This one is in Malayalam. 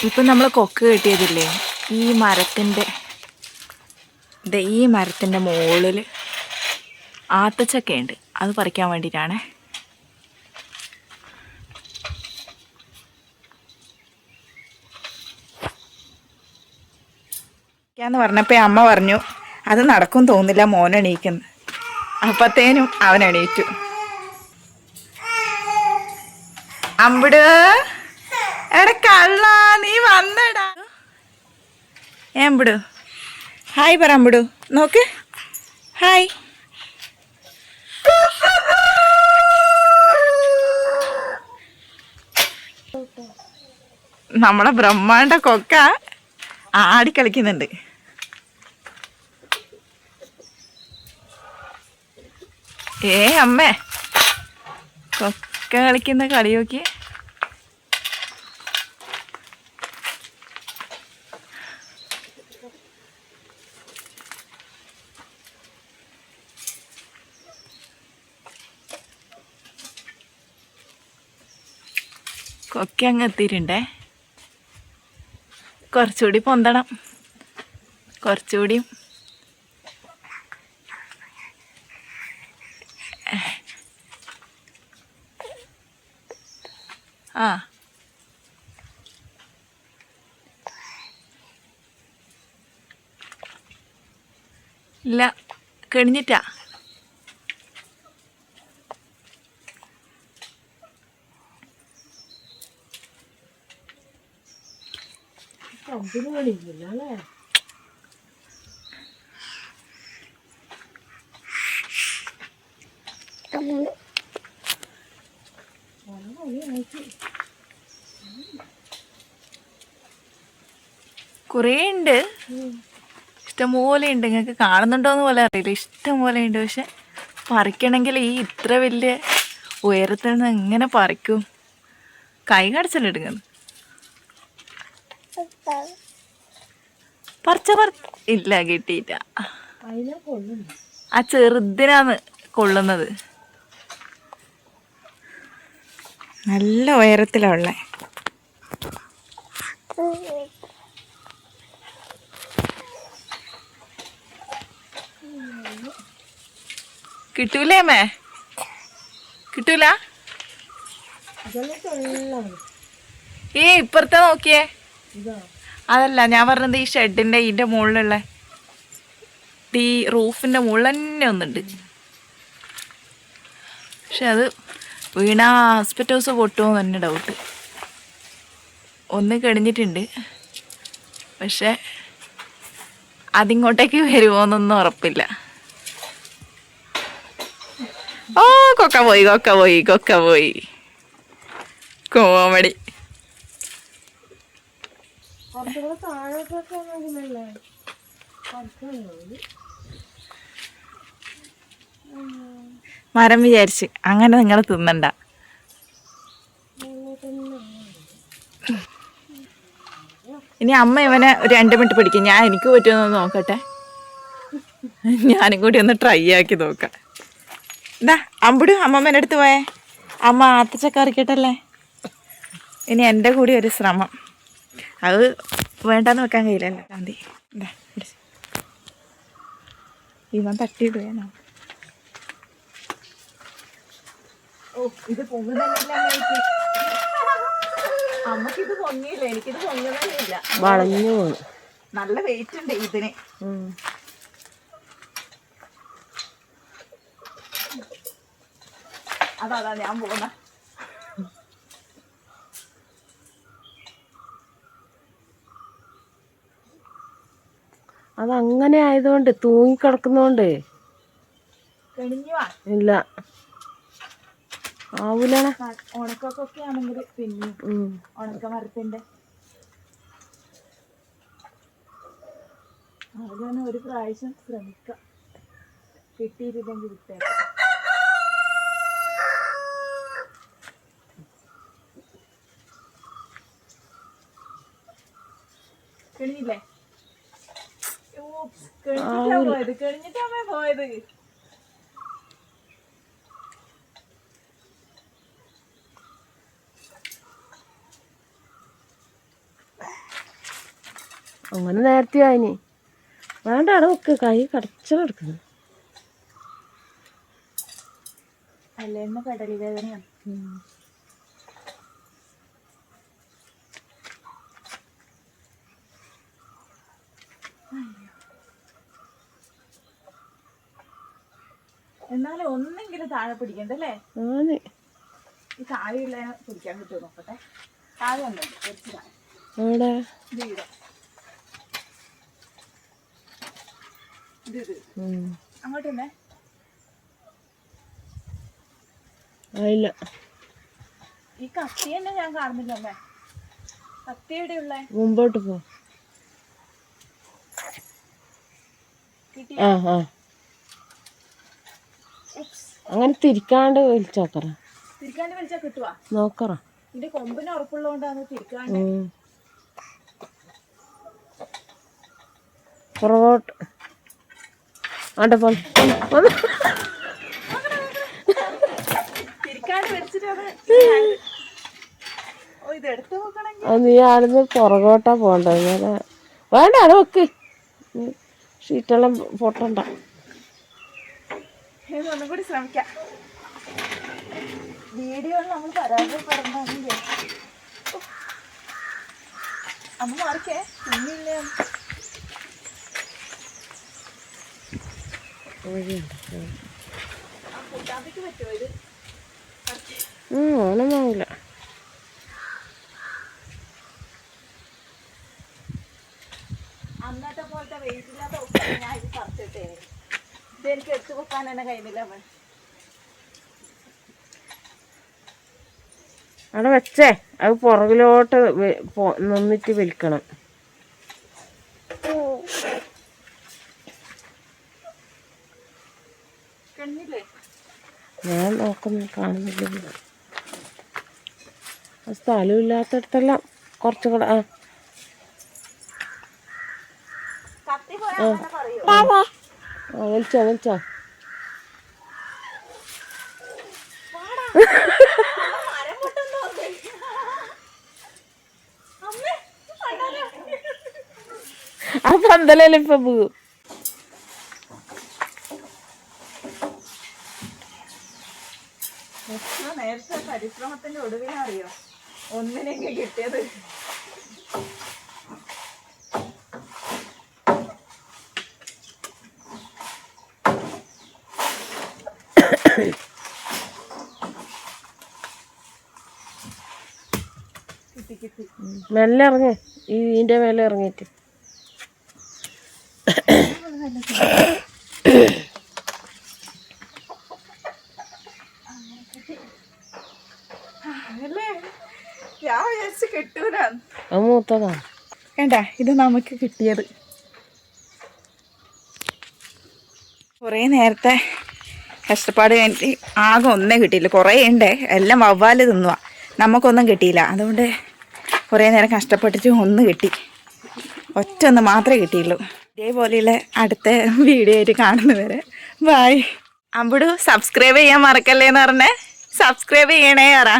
ഇപ്പം നമ്മൾ കൊക്ക് കെട്ടിയതില്ലേ, ഈ മരത്തിൻ്റെ മുകളിൽ ആത്തച്ചക്കയുണ്ട്. അത് പറിക്കാൻ വേണ്ടിയിട്ടാണേ. ന്ന് പറഞ്ഞപ്പോൾ അമ്മ പറഞ്ഞു അത് നടക്കും തോന്നില്ല, മോൻ എണീക്കുന്നു. അപ്പത്തേനും അവൻ എണീറ്റു. അമ്പിട് എടാ കള്ള, നീ വന്നടാ. അമ്പിടു ഹായ് പറ. അമ്പിടു നോക്ക്, ഹായ്. നമ്മളെ ബ്രഹ്മാണ്ട കൊക്ക ആടിക്കളിക്കുന്നുണ്ട്. അമ്മേ, കൊക്ക കളിക്കുന്ന കളി നോക്കി. കൊക്ക അങ്ങ് എത്തിയിട്ടുണ്ടേ. കുറച്ചുകൂടി പൊന്തണം, കുറച്ചുകൂടി. ആ ഇല്ല, കഴിഞ്ഞിട്ടാ. കുറേ ഉണ്ട്, ഇഷ്ടംപോലെ ഉണ്ട്. നിങ്ങൾക്ക് കാണുന്നുണ്ടോയെന്ന് പോലെ അറിയില്ല, ഇഷ്ടംപോലെ ഉണ്ട്. പക്ഷെ പറിക്കണമെങ്കിൽ ഈ ഇത്ര വലിയ ഉയരത്തിൽ നിന്ന് എങ്ങനെ പറിക്കും? കൈ കടച്ചല്ലെടുക്കുന്നു. ഇല്ല, കിട്ടിയില്ല. ആ ചെറുതിനാണ് കൊള്ളുന്നത്. നല്ല ഉയരത്തിലുള്ള. കിട്ടൂലേ അമ്മേ? കിട്ടൂല. ഇപ്പുറത്തെ നോക്കിയേ. അതല്ല ഞാൻ പറഞ്ഞത്, ഈ ഷെഡിന്റെ ഇതിന്റെ മുകളിലുള്ള ഈ റൂഫിന്റെ മുകളിൽ തന്നെ ഒന്നുണ്ട്. പക്ഷെ അത് വീണാ ആസ്പെറ്റോസ് പൊട്ടുമോ തന്നെ ഡൗട്ട്. ഒന്ന് കഴിഞ്ഞിട്ടുണ്ട്, പക്ഷെ അതിങ്ങോട്ടേക്ക് വരുമോന്നൊന്നും ഉറപ്പില്ല. ഓ കൊക്ക പോയി. കോമഡി. മരം വിചാരിച്ച് അങ്ങനെ നിങ്ങൾ തിന്നണ്ട. ഇനി അമ്മ ഇവനെ ഒരു 2 മിനിറ്റ് പിടിക്കും. എനിക്ക് പറ്റുമെന്ന് നോക്കട്ടെ. ഞാനും കൂടി ഒന്ന് ട്രൈ ആക്കി നോക്കാം. എന്താ അമ്പിട് അമ്മമ്മേൻ്റെ അടുത്ത് പോയേ. അമ്മ ആത്തച്ചക്ക അറിക്കട്ടല്ലേ. ഇനി എൻ്റെ കൂടി ഒരു ശ്രമം. അത് വേണ്ടാന്ന് വെക്കാൻ കഴിയില്ലല്ലോ. ഗാന്ധി എന്താ ഇവൻ തട്ടിയിടുവേനോ. ഇത് പൊങ്ങുന്നില്ല. അമ്മക്കിത് പൊങ്ങിയില്ല, എനിക്കിത് പൊങ്ങുന്നില്ല. വളഞ്ഞു പോകും. നല്ല വെയിറ്റ് ഉണ്ട് ഇതിന്. അതാ ഞാൻ പോകുന്ന. അതങ്ങനെ ആയതുകൊണ്ട് തൂങ്ങിക്കിടക്കുന്നോണ്ട് ഇല്ല ആവൂല. ഉണക്കൊക്കെ ആണെങ്കിൽ പിന്നെ ഉണക്ക മരത്തിന്റെ അതുതന്നെ ഒരു പ്രാവശ്യം ശ്രമിക്കാം. കിട്ടിയിട്ടില്ലെങ്കിൽ വിട്ടേക്കാം. കിണിയില്ലേ? കിണിഞ്ഞിട്ടാ പോയത്. അങ്ങനെ നേരത്തെ ആയിനി. വേണ്ട അവിടെ വെക്ക്, കൈ കടച്ചെടുക്കുന്നു. അല്ലെന്ന് കടലി വേദനയാണ്. എന്നാലും ഒന്നെങ്കിലും താഴെ പിടിക്കണ്ടല്ലേ? ഈ താഴെയുള്ള പിടിക്കാൻ കിട്ടുമോ നോക്കട്ടെ. താഴെ ഉണ്ടല്ലോ അങ്ങോട്ട് തന്നെ ആയില്ല. ഈ കത്തി തന്നെ ഞാൻ കാണുന്നില്ലല്ലേ. കത്തി എവിടെയുള്ള? മുമ്പോട്ട് പോ. അങ്ങനെ തിരിക്കാണ്ട് വലിച്ചോക്കറ. തിരിക്കാണ്ട് വലിച്ചാ കിട്ടുവാ നോക്കറ. ഇതിന്റെ കൊമ്പിന് ഉറപ്പുള്ളതുകൊണ്ടാണ് തിരിക്കാണ്ട്. പുറകോട്ട് ആണ്ട പോ. നീ ആടുന്ന് പുറകോട്ടാ പോണ്ടത്. വേണ്ട അവിടെ വെക്ക്, ഷീറ്റെല്ലാം പൊട്ടണ്ട. ഒന്നും കൂടി ശ്രമിക്കാം. വീഡിയോയിൽ നമ്മൾ പരാജയപ്പെടണമെങ്കിൽ അമ്മ മാറിക്കേ. കുഞ്ഞില്ലേ കൂട്ടാമ്പിക്ക് പറ്റുമോ ഇത്? ഓണമാവില്ല. അന്നത്തെ പോലത്തെ വെയിറ്റ് ഇല്ലാത്ത ഞാൻ ഇത് പറിച്ചിട്ടേ. ഇതെനിക്ക് എടുത്തു വെക്കാൻ തന്നെ കഴിയുന്നില്ല. അവിടെ വെച്ചേ, അത് പുറകിലോട്ട് നിന്നിട്ട് വലിക്കണം. ഞാൻ നോക്കുന്നു, കാണുന്നില്ല. സ്ഥലമില്ലാത്തടത്തെല്ലാം കുറച്ചും കൂടെ. വലിച്ചോ വലിച്ചോ. ആ പന്തലല്ലേ ഇപ്പൊ പോകും. നേരത്തെ പരിശ്രമത്തിന്റെ ഒടുവിലറിയോ ഒന്നിനൊക്കെ കിട്ടിയത്. മെല്ലെ ഇറങ്ങ്, ഇതിന്റെ മേലെ ഇറങ്ങിയിട്ട്. മൂത്തതാണ് വേണ്ട, ഇത് നമുക്ക് കിട്ടിയത്. കുറേ നേരത്തെ കഷ്ടപ്പാട് കഴിഞ്ഞിട്ട് ആകെ ഒന്നേ കിട്ടിയില്ല. കുറേ ഉണ്ട്, എല്ലാം വവ്വാല് തിന്നുക. നമുക്കൊന്നും കിട്ടിയില്ല. അതുകൊണ്ട് കുറേ നേരം കഷ്ടപ്പെട്ടിട്ട് ഒന്ന് കിട്ടി. ഒറ്റ മാത്രമേ കിട്ടിയുള്ളൂ. ഇതേപോലെയുള്ള അടുത്ത വീഡിയോ ആയിട്ട് കാണുന്നവരെ ബൈ. അമ്പുടു സബ്സ്ക്രൈബ് ചെയ്യാൻ മറക്കല്ലേന്ന് പറഞ്ഞേ. സബ്സ്ക്രൈബ് ചെയ്യണേ പറ.